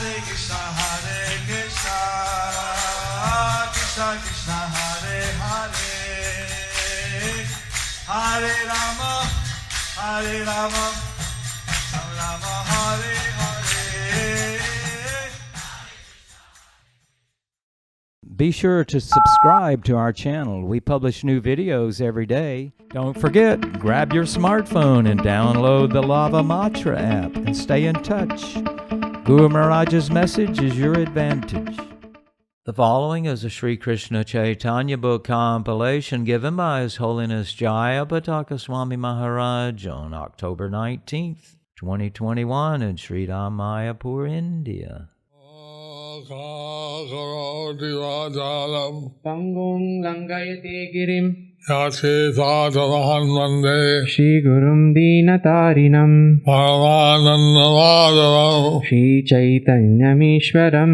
Krishna Krishna Hare Hare, Hare Rama, Hare Rama, Rama Hare Hare. Be sure to subscribe to our channel. We publish new videos every day. Don't forget, grab your smartphone and download the Lava Matra app and stay in touch. Guru Mahārāja's message is your advantage. The following is a Sri Kṛṣṇa Caitanya book compilation given by His Holiness Jayapataka Swami Mahārāja on October 19th, 2021 in Sri Mayapur, India. Pangong langayate girim Vande Shri Gurum Dinatarinam Paramanandavadaram Shri Chaitanyamishwaram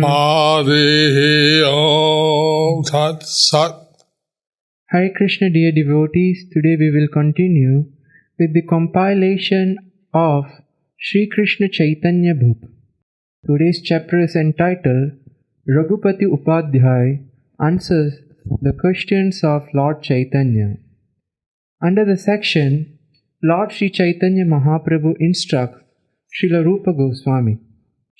Adi Om Tat Sat. Hare Krishna, dear devotees, today we will continue with the compilation of Sri Kṛṣṇa Caitanya book. Today's chapter is entitled Raghupati Upādhyāya answers the questions of Lord Caitanya. Under the section, Lord Sri Caitanya Mahaprabhu instructs Srila Rupa Goswami.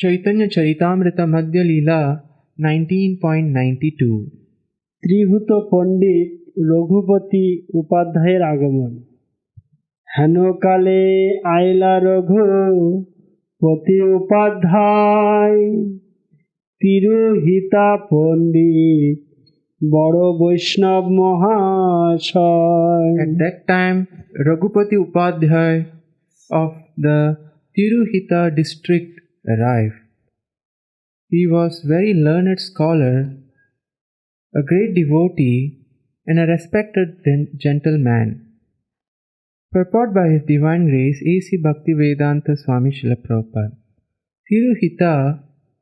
Caitanya Charitamrita Madhya Leela 19.92. ত্রিভূত পণ্ডিত রঘুপতি উপাধ্যায়ের আগমন। হেনকালে আইলা রঘুপতি উপাধ্যায়, তিরোহিতা পণ্ডিত বড় বৈষ্ণব মহাশয়। At that time, Raghupati Upādhyāya of the Tiruhita district arrived. He was very learned scholar, a great devotee, and a respected gentleman. Purport by His Divine Grace A.C. Bhaktivedanta Swami Srila Prabhupada. Tiruhita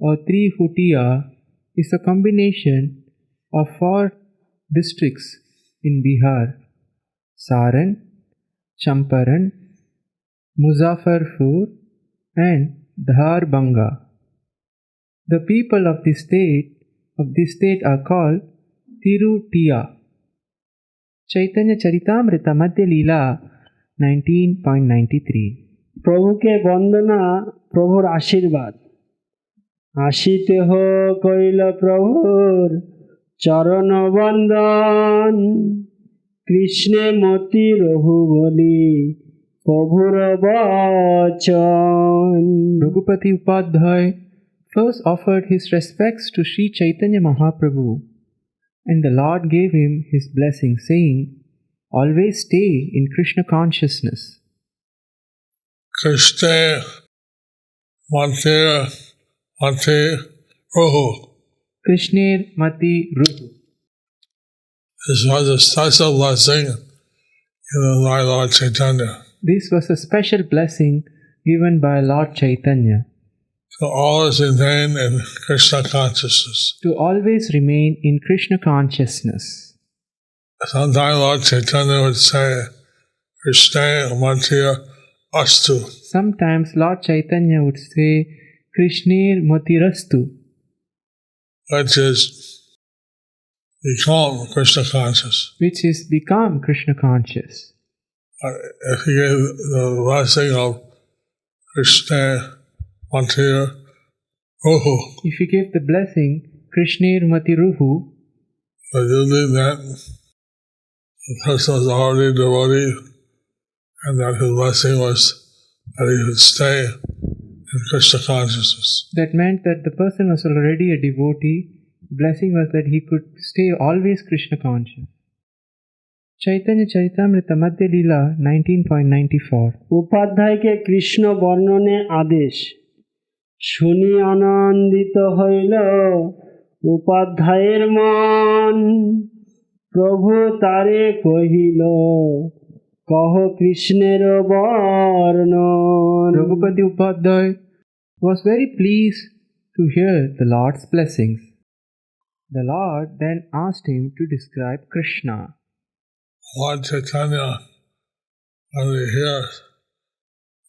or Trihutiya is a combination of 4 districts in Bihar: Saran, Champaran, Muzaffarpur and Dharbhanga. The people of this state are called Tirutiya. Caitanya Charitamrita Madhya Leela 19.93. প্রভুকে বন্দনা, প্রভুর আশীর্বাদ। আসিতেহ কইল প্রভুর চরণ বন্দন, কৃষ্ণে মতি রঘু বলি প্রভুর বচন। Raghupati Upādhyāya first offered his respects to Sri Caitanya Mahaprabhu, and the Lord gave him his blessing, saying, "Always stay in Krishna consciousness." Krishna Mati Ruhu. Krishner Mati Ruhu. This was a special blessing given by Lord Chaitanya. This was a special blessing given by Lord Caitanya To always remain in Krishna consciousness. to always remain in Krishna consciousness. Sometimes Lord Chaitanya would say, Krishna Mati Astu, Sometimes Lord Caitanya would say, Krishner Mati Rastu, which is become Krishna conscious. which is become Krishna conscious. If he gave the blessing of Krishna Mati Ruhu, If you give the blessing, Krishner Mati Ruhu, but usually then the person was already devotee, and that his blessing was that he would stay in Krishna consciousness. that meant that the person was already a devotee. Blessing was that he could stay always Krishna conscious. Caitanya Charitamrita Madhya Leela 19.94. উপাধ্যায়কে Krishna বর্ণনে আদেশ, শুনি আনন্দিত হইল উপাধ্যায়ের মন, প্রভু তারে কহিল কহ কৃষ্ণের বর্ণন। Raghupati Upādhyāya was very pleased to hear the Lord's blessings. The Lord then asked him to describe Krishna. Lord Chaitanya, when we hear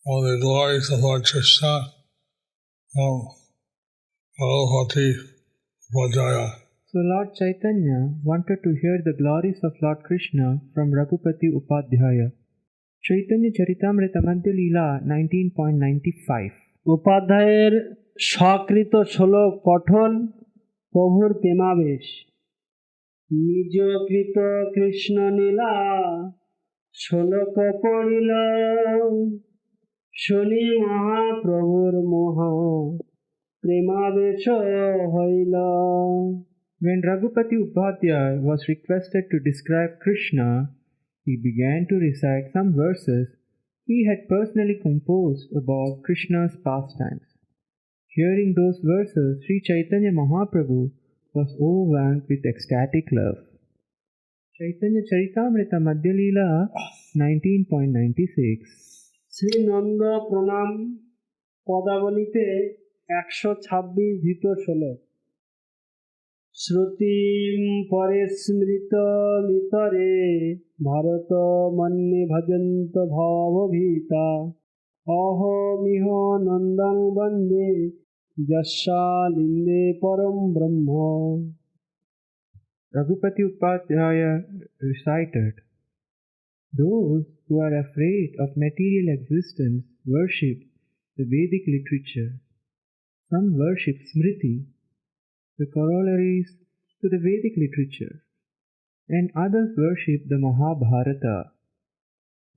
all the glories of Lord Kṛṣṇa from Raghupati Upādhyāya. So Lord Caitanya wanted to hear the glories of Lord Krishna from Raghupati Upādhyāya. Chaitanya Charitamrita Madhya Leela 19.95. উপাধ্যায়ের সকৃত শ্লোক পঠন প্রভুর প্রেমাবেশ। নিজকৃত কৃষ্ণ নীলা শ্লোক পড়িল, শুনি মহাপ্রভুর মহা প্রেমাবেশ হইল। When Raghupati Upādhyāya was requested to describe Krishna, he began to recite some verses he had personally composed about Krishna's pastimes. Hearing those verses, Sri Chaitanya Mahaprabhu was overwhelmed with ecstatic love. Chaitanya Charitamrita Madhya Leela 19.96. Shri Nanda প্রণাম পদাবলিতে 126 ধৃত শ্লোক। শ্রুতিম পরে স্মৃত মিতরে ভারত মন্যে ভজন্ত ভবভীতা, অহমিহ নন্দং বন্দে যস্যালিন্দে পরম ব্রহ্ম। Raghupati Upādhyāya recited, "Those who are afraid of material existence worship the Vedic literature. Some worship Smriti, the corollaries to the Vedic literature, and others worship the Mahabharata.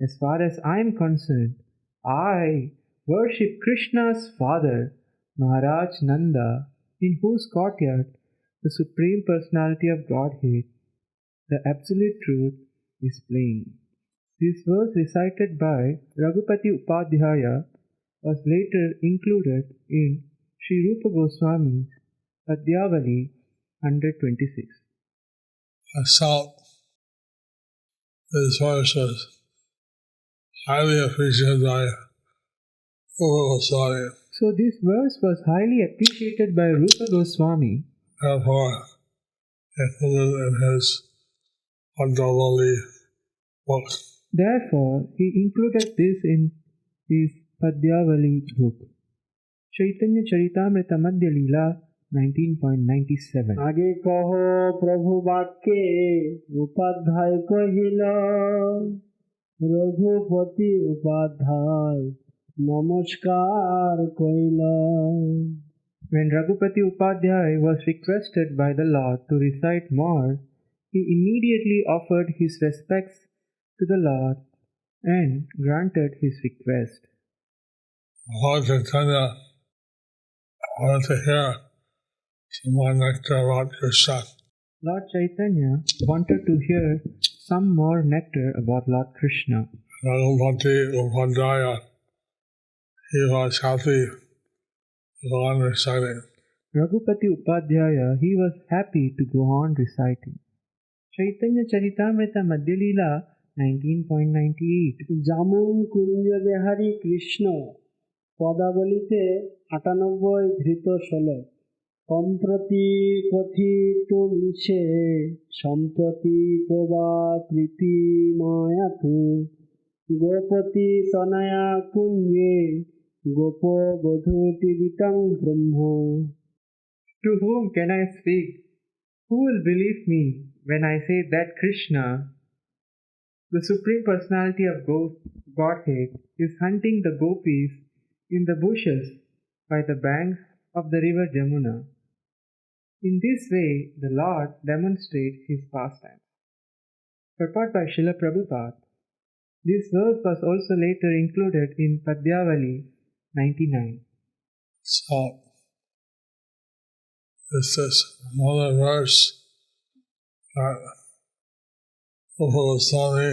As far as I am concerned, I worship Krishna's father, Mahārāja Nanda, in whose courtyard the Supreme Personality of Godhead, the Absolute Truth, is playing." This verse recited by Raghupati Upādhyāya was later included in Sri Rupa Goswami's Padhyavali 126. I felt this verse was highly appreciated by Rupa Goswami. So this verse was highly appreciated by Rupa Goswami. Therefore, included in his Padhyavali book. Therefore, he included this in his Padhyavali book. Chaitanya Charitamrita Madhya Leela 19.97. আগে কহ প্রভু বাক্যে উপাধ্যায় কহিল, রঘুপতি উপাধ্যায় নমস্কার কইল। When Raghupati Upādhyāya was requested by the Lord to recite more, he immediately offered his respects to the Lord and granted his request. Lord Caitanya wanted to hear some more nectar about Kṛṣṇa. Lord Chaitanya wanted to hear some more nectar about Lord Krishna. Raghupati Upādhyāya, he was happy to go on reciting. Raghupati Upādhyāya, he was happy to go on reciting. Chaitanya Charitamrita Madhya Leela 19.98. যেমন কুঞ্জ বিহারী কৃষ্ণ পদাবলিতে 98 ধৃত শ্লোক। সম্প্রতি কথিত মিশে সম্প্রতি প্রবা প্রীতি মায়াতু, গোপতি তনয়া কুঞ্জে গোপ বধূতি বিতং ব্রহ্ম। To whom can I speak? Who will believe me when I say that Krishna, the Supreme Personality of Godhead, is hunting the gopis in the bushes by the banks of the river Jamuna? In this way, the Lord demonstrates his pastimes. Purport by Srila Prabhupada. This verse was also later included in Padhyavali 99. So, this is another verse that Rupa Goswami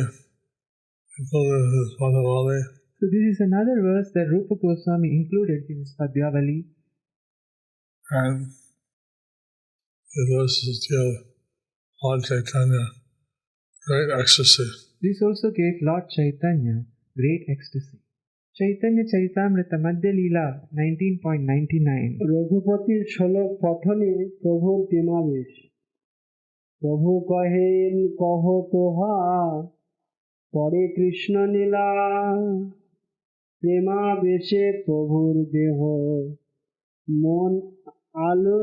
included in his Padhyavali. So this is another verse that Rupa Goswami included in his Padhyavali. And it was to give Lord Caitanya great ecstasy. This also gave Lord Caitanya great ecstasy. Chaitanya Charitamrita Madhya Leela 19.99. রঘুপতির শ্লোক পঠনে প্রভুর প্রেমাবেশ। প্রভু কহেন কহ তোহা পরে কৃষ্ণ নীলা, প্রেমাবেশে প্রভুর দেহ মন আলো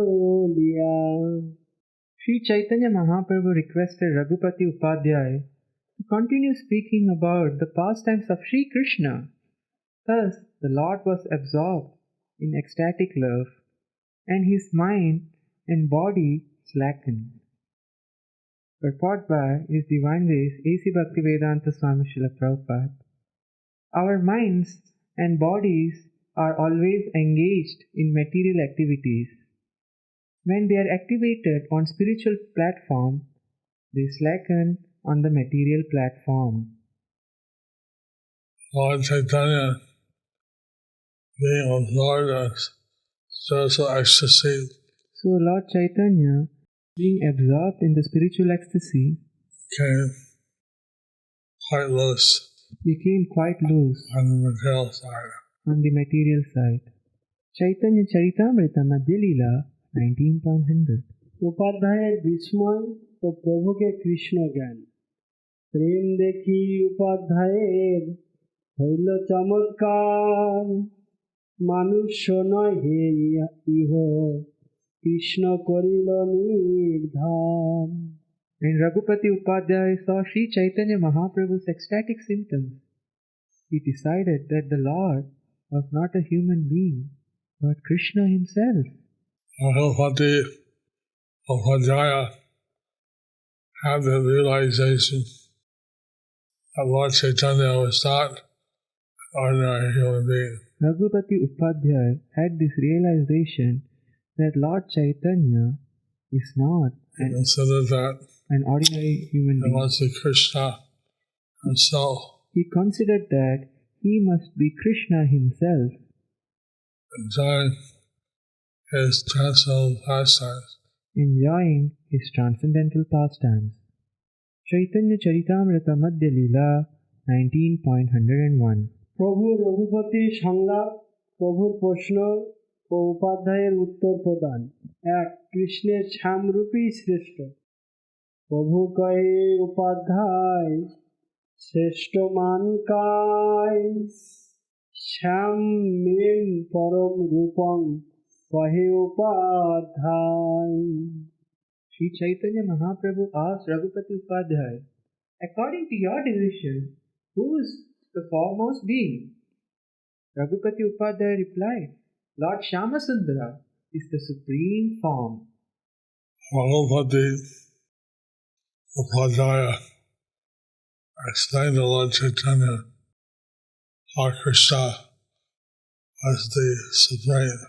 দিয়া। Sri Chaitanya Mahaprabhu requested Raghupati Upādhyāya to continue speaking about the pastimes of Sri Krishna. Thus, the Lord was absorbed in ecstatic love, and his mind and body slackened. Purport by His Divine Grace A.C. Bhaktivedanta Swami Srila Prabhupada. Our minds and bodies are always engaged in material activities. When they are activated on spiritual platform, they slacken on the material platform. Lord Chaitanya, being absorbed in spiritual ecstasy, So Lord Chaitanya, being absorbed in the spiritual ecstasy, became quite loose became quite loose on the material side. on the material side. Chaitanya Charitamrita Madhya Leela 19.100. উপাধ্যায়ের বিস্ময় ও প্রভুকে কৃষ্ণ জ্ঞান। প্রেম দেখি উপাধ্যায়ের হইল চমৎকার, মানুষ নহে ইহ কৃষ্ণ করিল নির্ধার। When Raghupati Upādhyāya saw Sri Chaitanya Mahaprabhu's ecstatic symptoms, he decided that the Lord was not a human being, but Krishna himself. Raghupati Upādhyāya had the realization that Lord Chaitanya was not an ordinary human being. Raghupati Upādhyāya had this realization that Lord Chaitanya is not He considered that an ordinary human he being. must be Kṛṣṇa himself, He considered that he must be Krishna himself, enjoying his transcendental pastimes. enjoying his transcendental pastimes. Chaitanya Charitamrita Madhya Leela 19.101. প্রভু রঘুপতি সংলাপ, প্রভুর প্রশ্ন ও উপাধ্যায়ের উত্তর প্রদান। এক, কৃষ্ণের শ্যামরূপী শ্রেষ্ঠ। প্রভু কহে উপাধ্যায় শ্রেষ্ঠ মানকায়, শ্যাম মেন পরম রূপং কহে Upadhyay. Sri Chaitanya Mahaprabhu asked Raghupati Upādhyāya, according to your decision, who is the foremost being? Raghupati Upādhyāya replied, Lord Shyamasundara is the supreme form. Raghupati Upādhyāya explained to Lord Chaitanya how Kṛṣṇa was the supreme.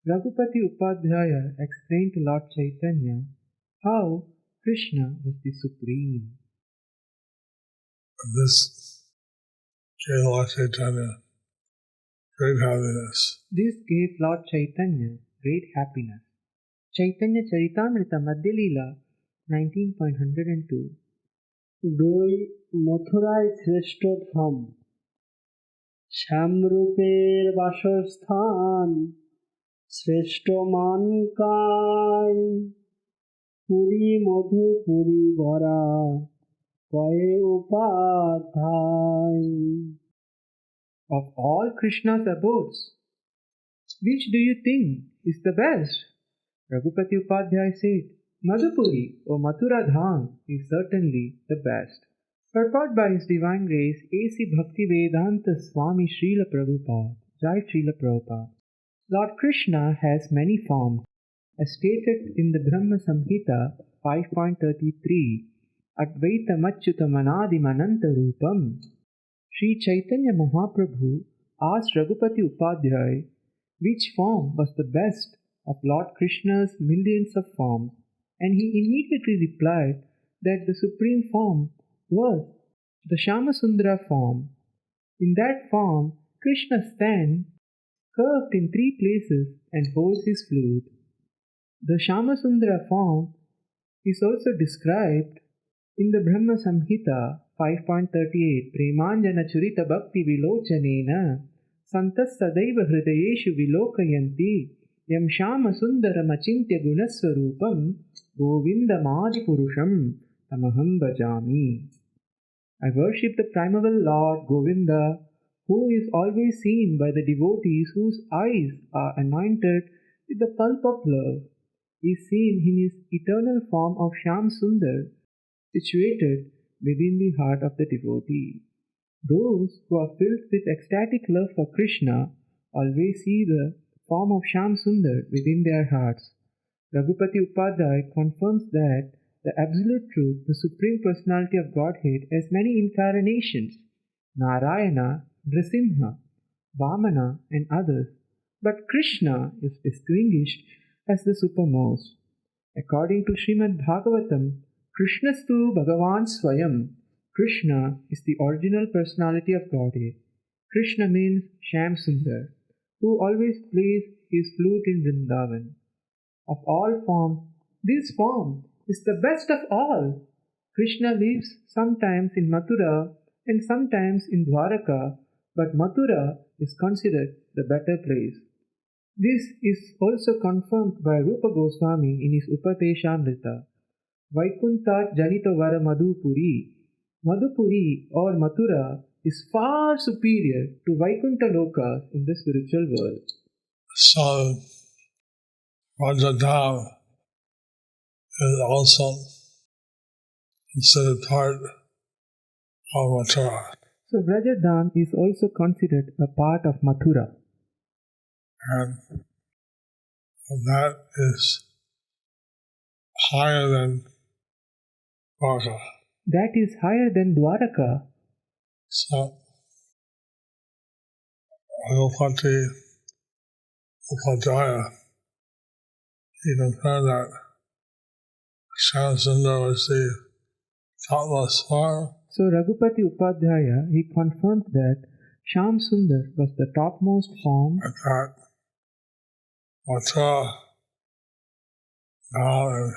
Raghupati Upādhyāya explained to Lord Chaitanya how Krishna was the supreme. And this gave Lord Chaitanya great happiness. This gave Lord Chaitanya great happiness. Chaitanya Charitamrita Madhya Leela 19.102. দুই, মথুরায় শ্রেষ্ঠ ধাম, শ্যামরূপের বাসস্থান, শ্রেষ্ঠ মানকায়, পুরী মধুপুরী ভরা কয়ে Upadhyay. Of all Krishna's abodes, which do you think is the best? Raghupati Upādhyāya said, Madhupuri or Mathura Dham is certainly the best. Purport by His Divine Grace A.C. Bhaktivedanta Swami Srila Prabhupada, Jai Srila Prabhupada. Lord Krishna has many forms, as stated in the Brahma Samhita 5.33, Advaita Machyuta Manadi Mananta Rupam. Sri Chaitanya Mahaprabhu asked Raghupati Upādhyāya which form was the best of Lord Krishna's millions of forms, and he immediately replied that the supreme form was the Shyamasundara form. In that form, Krishna stands curved in three places and holds his flute. The Shyamasundara form is also described in the Brahma Samhita 5.38, Premanjana Churita Bhakti Vilochanena Santas Sadaiva Hridayeshu Vilokayanti Yam Shyamasundara Achintya Gunaswarupam Govindamadi Purusham Tamaham Bhajami. I worship the primeval Lord Govinda, who is always seen by the devotees whose eyes are anointed with the pulp of love, is seen in his eternal form of Shyam Sundar, situated within the heart of the devotee. Those who are filled with ecstatic love for Krishna always see the form of Shyam Sundar within their hearts. Raghupati Upādhyāya confirms that the Absolute Truth, the Supreme Personality of Godhead, has many incarnations, Narayana, Nrisimha, Vamana and others, but Krishna is distinguished as the supermost. According to Srimad Bhagavatam, Krishnastu Bhagavan Swayam, Krishna is the original personality of Godhead. Krishna means Shyam Sundar, who always plays his flute in Vrindavan. Of all forms, this form is the best of all. Krishna lives sometimes in Mathura and sometimes in Dwaraka, but Mathura is considered the better place. This is also confirmed by Rupa Goswami in his Upadeshamrita. Vaikunta Janita Vara Madhupuri. Madhupuri or Mathura is far superior to Vaikunta Lokas in the spiritual world. So, Rajadham is also considered part of Mathura. So Vrajadham is also considered a part of Mathura. And that is higher than Dwaraka. That is higher than Dwaraka. So, Raghupati Upādhyāya, he confirmed that Shyam Sundar was the topmost form. So Raghupati Upādhyāya, he confirmed that Shyam Sundar was the topmost form, And that Mathura, now and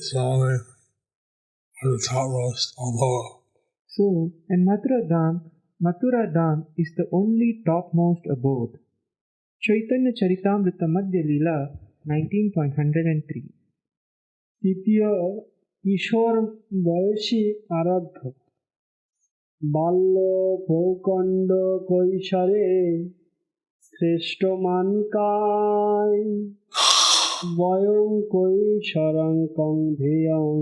Swami are the topmost on lower. So, and Mathura Dham is the only topmost abode. Caitanya Charitamrita Madhya Leela 19.103. তৃতীয় কিশোর বয়সী আরাধ্য বাল্য ভৌকণ্ড কৈশোরে শ্রেষ্ঠ মানকায় বয়ং কৈশোরঙ্কং ধেয়ং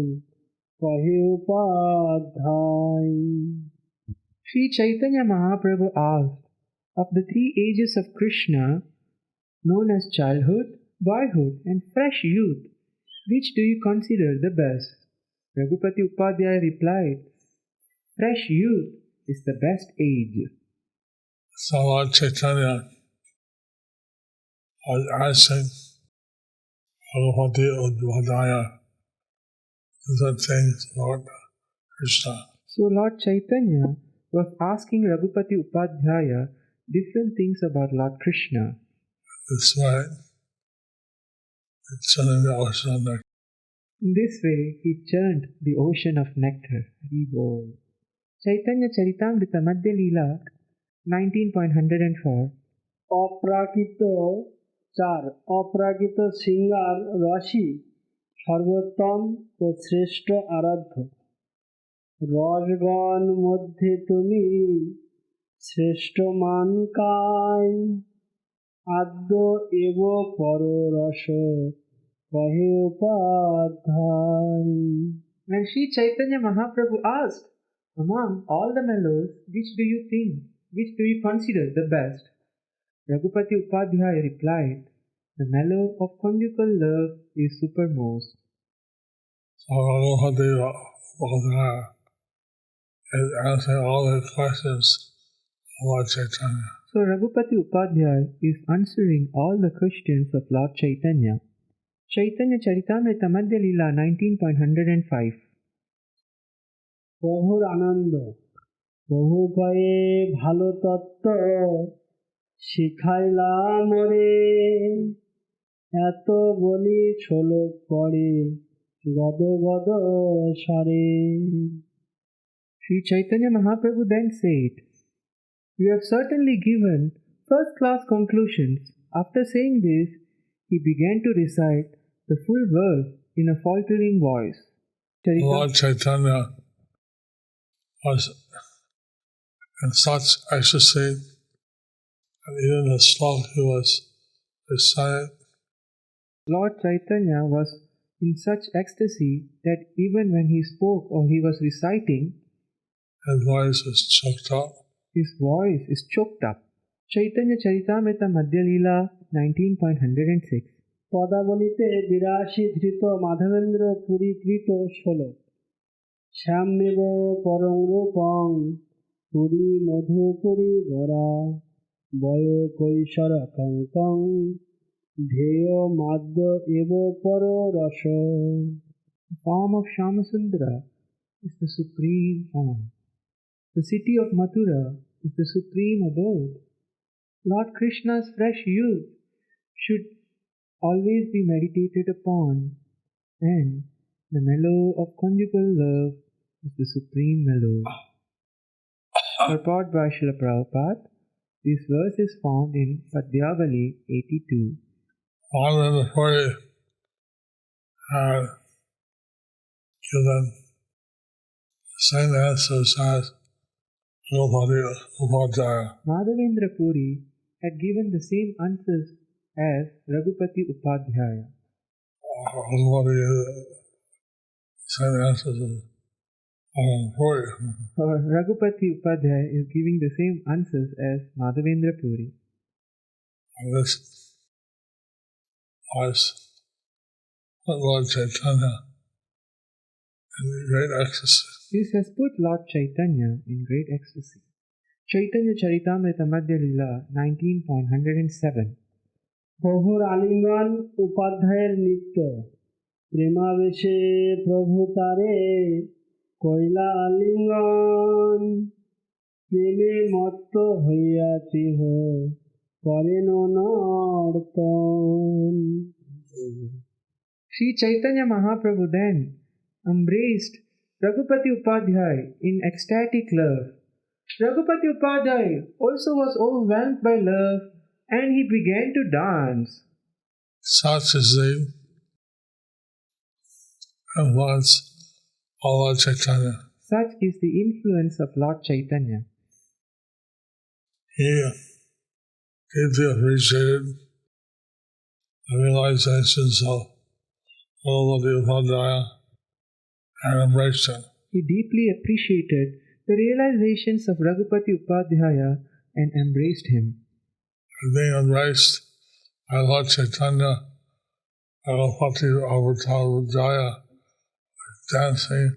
কহে Upadhyay. Sri Chaitanya Mahaprabhu asked, of the three ages of Krishna, known as childhood, boyhood and fresh youth, which do you consider the best? Raghupati Upādhyāya replied, fresh youth is the best age. So Lord Caitanya was asking Raghupati Upādhyāya the things about Krishna. So Lord Chaitanya was asking Raghupati Upādhyāya different things about Lord Krishna. This way, it's in the ocean of nectar. In this way, he churned the ocean of nectar. Hari-bol. Caitanya Charitamrita Madhya Leela 19.104. অপ্রাকৃত অপ্রাকৃত singer রসই সর্বোত্তম ও শ্রেষ্ঠ আরাধ্য রসগণ মধ্যে তুমি শ্রেষ্ঠ মানকায় আদ্য এব পর রস কহে Upadhyay. When Sri Chaitanya Mahaprabhu asked, among all the mellows, which do you think, which do you consider the best? Raghupati Upādhyāya replied, the mellow of conjugal love is supermost. So Raghupati Upādhyāya is answering all the questions of Lord Caitanya. So Raghupati Upādhyāya is answering all the questions of Lord Chaitanya. Caitanya Charitamrita Madhya Leela 19.105. প্রভুর আনন্দ প্রভু কয়ে ভালো তত্ত্ব শিখাইলাম রে এত বলি ছোলক পড়ে গদ গদ সারে. Sri Chaitanya Mahaprabhu then said, you have certainly given first-class conclusions. After saying this, he began to recite the full verse in a faltering voice. Lord Caitanya was in such ecstasy, and even the slok he was reciting. Lord Caitanya was in such ecstasy that even when he spoke or he was reciting, his voice was choked up. His voice is choked up. Chaitanya Charitamrita Madhya Leela 19.106 পদাবলিতে 82 ধৃত মাধবেন্দ্র পুরীকৃত শ্লোক শ্যামেব পরং রূপং পুরী মধুপুরী ভরা বয় কৈশোর কঙ্কং ধ্যেয় মাদ্য এব পর রস. The form of Shyamasundara is the supreme form. The city of Mathura is the supreme abode. Lord Krishna's fresh youth should always be meditated upon, and the mellow of conjugal love is the supreme mellow. Purport by Srila Prabhupada. This verse is found in Padmavali 82. One of the 40 had given the same answers as Raghupati Upādhyāya. Madhavendra Puri had given the same answers as Raghupati Upādhyāya. Raghupati same answers as Puri. Raghupati Upādhyāya is giving the same answers as Madhavendra Puri. And this was put Lord Caitanya in great ecstasy. This has put Lord Caitanya in great ecstasy. Chaitanya Charitamrita Madhya Leela 19.107 প্রভুর আলিঙ্গন উপাধ্যায়ের নিত্য প্রেমাবেশে প্রভু তারে কইলা আলিঙ্গন প্রেমে মত্ত হইয়াছি হো করেন নর্তন. Sri Chaitanya Mahaprabhu then embraced Raghupati Upādhyāya in ecstatic love. Raghupati Upādhyāya also was overwhelmed by love and he began to dance. Such is the influence of Lord Caitanya. Such is the influence of Lord Chaitanya. He deeply appreciated the realizations of Raghupati Upādhyāya and embraced him. He deeply appreciated the realizations of Raghupati Upādhyāya and embraced him. And being embraced by Lord Caitanya, Raghupati Upādhyāya was dancing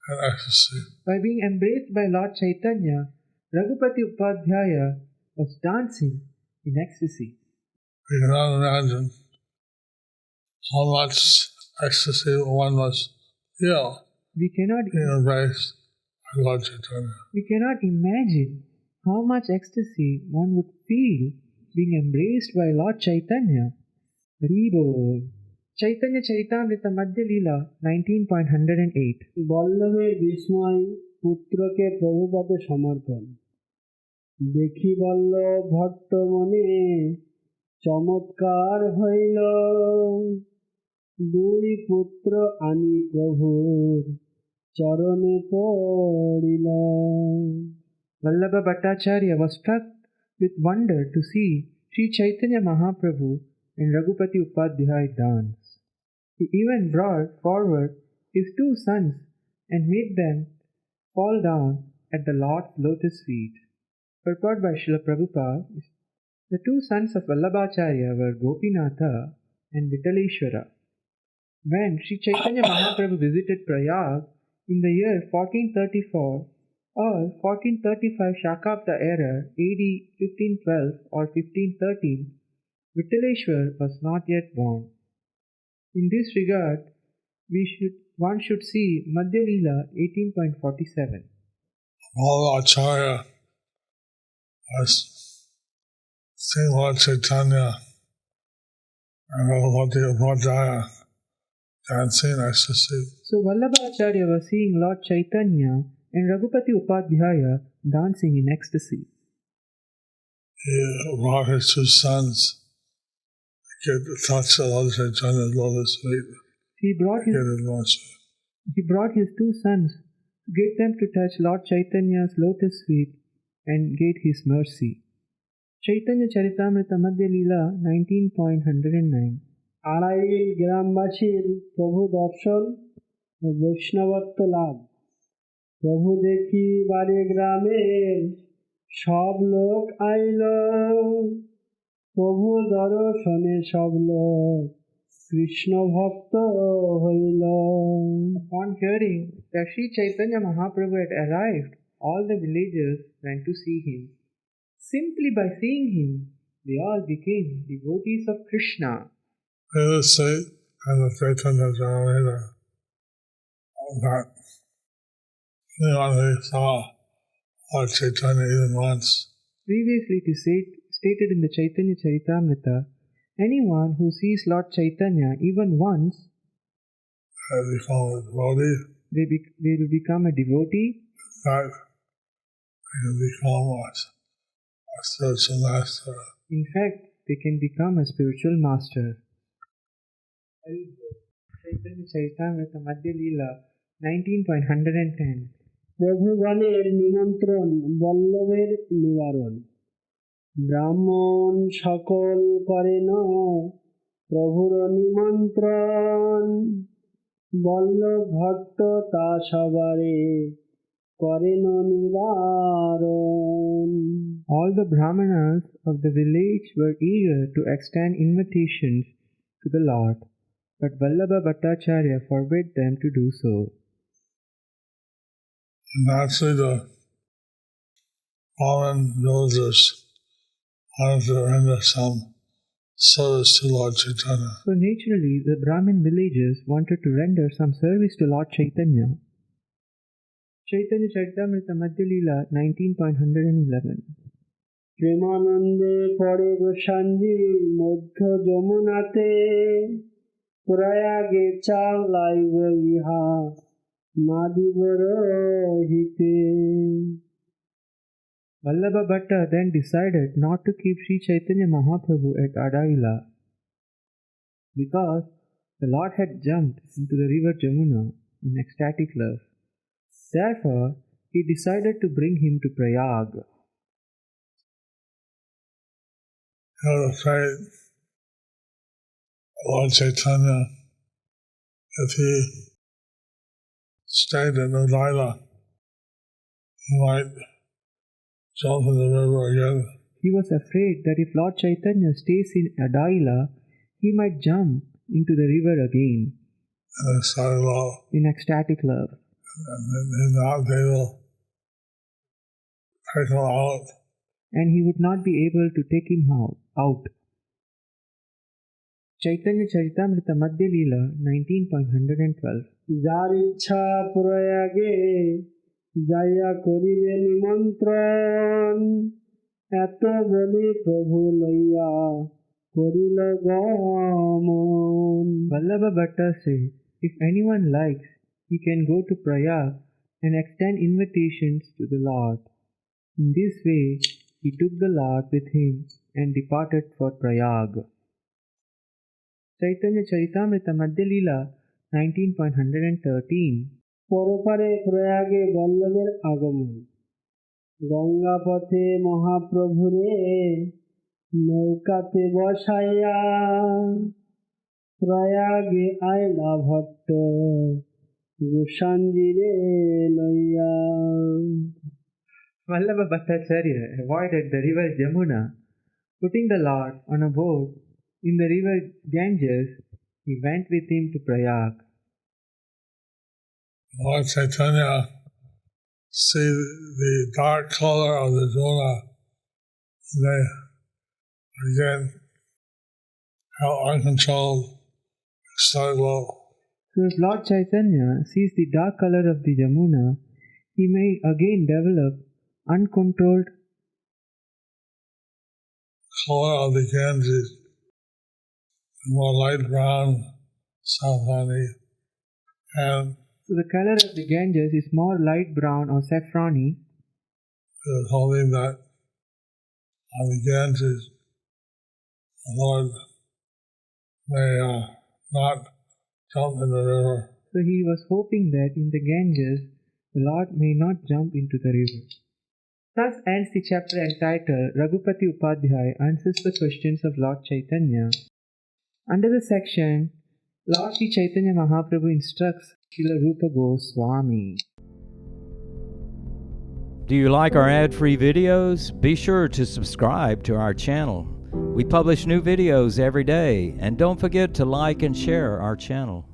in ecstasy. By being embraced by Lord Chaitanya, Raghupati Upādhyāya was dancing in ecstasy. We cannot imagine how much ecstasy one must feel We cannot being embraced by Lord Caitanya. We cannot imagine how much ecstasy one would feel being embraced by Lord Chaitanya. Haribol. Chaitanya Charitamrita Madhya Leela 19.108 বল্লভের বিস্ময় পুত্রকে প্রভুপদে সমর্পণ দেখি বল্লভ ভট্ট মনে চমৎকার হইল দুই পুত্র আনি প্রভুর চরণে পড়িল. Vallabha Bhattacharya was struck with wonder to see Sri Chaitanya Mahaprabhu and Raghupati Upādhyāya dance. He even brought forward his two sons and made them fall down at the Lord's lotus feet. Purport by Srila Prabhupada. The two sons of Vallabhacharya were Gopinatha and Vittaleshwara. When Sri Chaitanya Mahaprabhu visited Prayag in the year 1434 or 1435 Shakabda era AD 1512 or 1513, Vittaleshwar was not yet born. In this regard, one should see Madhya Leela 18.47. Mahārāja was seeing Lord Caitanya and Raghupati Upādhyāya dancing in ecstasy. So Vallabhacharya was seeing Lord Chaitanya and Raghupati Upādhyāya dancing in ecstasy. He brought his two sons to get the touch of Lord Chaitanya's lotus feet. He brought his two sons to get them to touch Lord Chaitanya's lotus feet and get his mercy. Chaitanya Charitamrita Madhya Leela 19.109 Arail গ্রামবাসীর প্রভু দর্শন ও বৈষ্ণবত্ব লাভ। প্রভু দেখি বাড়ি গ্রামের সব লোক আইল, প্রভু দর্শনে সব লোক কৃষ্ণ ভক্ত হইল। Upon hearing that Sri Chaitanya Mahaprabhu had arrived, all the villagers went to see him. Simply by seeing him, they all became devotees of Kṛṣṇa. In the state and the Caitanya Jayapatākā, that anyone who saw Lord Chaitanya even once Previously it is stated in the Chaitanya Charitamrita, anyone who sees Lord Chaitanya even once, has become a devotee. they will become a devotee. In fact, they can become a spiritual master. In fact, they can become a spiritual master. Chaitanya Charitamrita Madhya Leela 19.110 প্রভুগণের নিমন্ত্রণ বল্লভের নিবারণ। ব্রাহ্মণ সকল করেন প্রভুর নিমন্ত্রণ, বল্লভ ভট্ট তা সবারে করেন নিবারণ। All the Brahmanas of the village were eager to extend invitations to the Lord, but Vallabha Bhattacharya forbade them to do so. And actually the Brahmin villagers wanted to render some service to Lord Chaitanya. So naturally, the Brahmin villagers wanted to render some service to Lord Chaitanya. Chaitanya Charitamrita Madhya Leela 19.111 প্রেমানন্দে পড়ে গোসাঞ্জি মধ্য যমুনাতে, প্রয়াগে চালাইব ইহা মাদিবর হিতে। Vallabha Bhatta then decided not to keep Sri Chaitanya Mahaprabhu at Adaila because the Lord had jumped into the river Jamuna in ecstatic love. Therefore, he decided to bring him to Prayag. He was afraid Lord Chaitanya, if he stayed in Adaila, he might jump in the river again. He was afraid that if Lord Chaitanya stays in Adaila, he might jump into the river again in ecstatic love. And then not be able to take him out. And he would not be able to take him out. Chaitanya Charitamrita Madhya Leela 19.112 যার ইচ্ছা প্রয়াগে যাইয়া করিবে নিমন্ত্রণ, এত বলি প্রভু লইয়া করিল গমন। Vallabha Bhatta said, if anyone likes, he can go to Prayag and extend invitations to the Lord. In this way, he took the Lord with him and departed for Prayag. Chaitanya Charitamrita Madhya Leela 19.113 পরপারে প্রয়াগে বল্লভের আগমন, গঙ্গা পথে মহাপ্রভুরে নৌকাতে বসাইয়া, প্রয়াগে আয়লা ভট্ট গোসাঞ্জিরে লইয়া। Vallabha Bhattacharya avoided the river Jamuna. Putting the Lord on a boat in the river Ganges, he went with him to Prayag. Lord Chaitanya see the dark color of the Jamuna, they again how uncontrolled ecstatic love. So as Lord Chaitanya sees the dark color of the Jamuna, he may again develop uncontrolled color of the Ganges, more light brown, saffrony, and so the color of the Ganges is more light brown or saffrony. holding that on the Ganges, the Lord may not jump in the river. So he was hoping that in the Ganges, the Lord may not jump into the river. Thus ends the chapter entitled Raghupati Upādhyāya answers the questions of Lord Caitanya. Under the section, Lord Sri Chaitanya Mahaprabhu instructs Srila Rupa Goswami. Do you like our ad-free videos? Be sure to subscribe to our channel. We publish new videos every day, and don't forget to like and share our channel.